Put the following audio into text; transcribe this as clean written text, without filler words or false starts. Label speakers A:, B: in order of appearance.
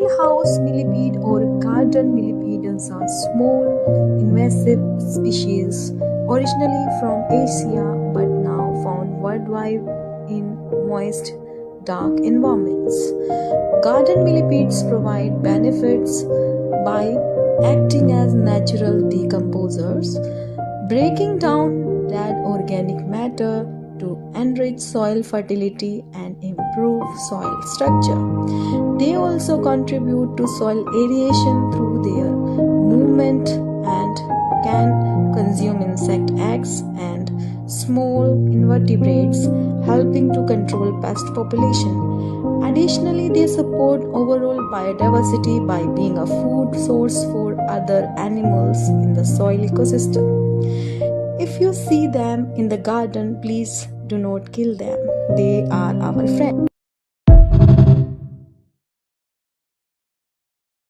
A: Greenhouse millipede or garden millipedes are small, invasive species originally from Asia but now found worldwide in moist, dark environments. Garden millipedes provide benefits by acting as natural decomposers, breaking down dead organic matter to enrich soil fertility and improve soil structure. They also contribute to soil aeration through their movement and can consume insect eggs and small invertebrates, helping to control pest population. Additionally, they support overall biodiversity by being a food source for other animals in the soil ecosystem. If you see them in the garden, please do not kill them. They are our friends.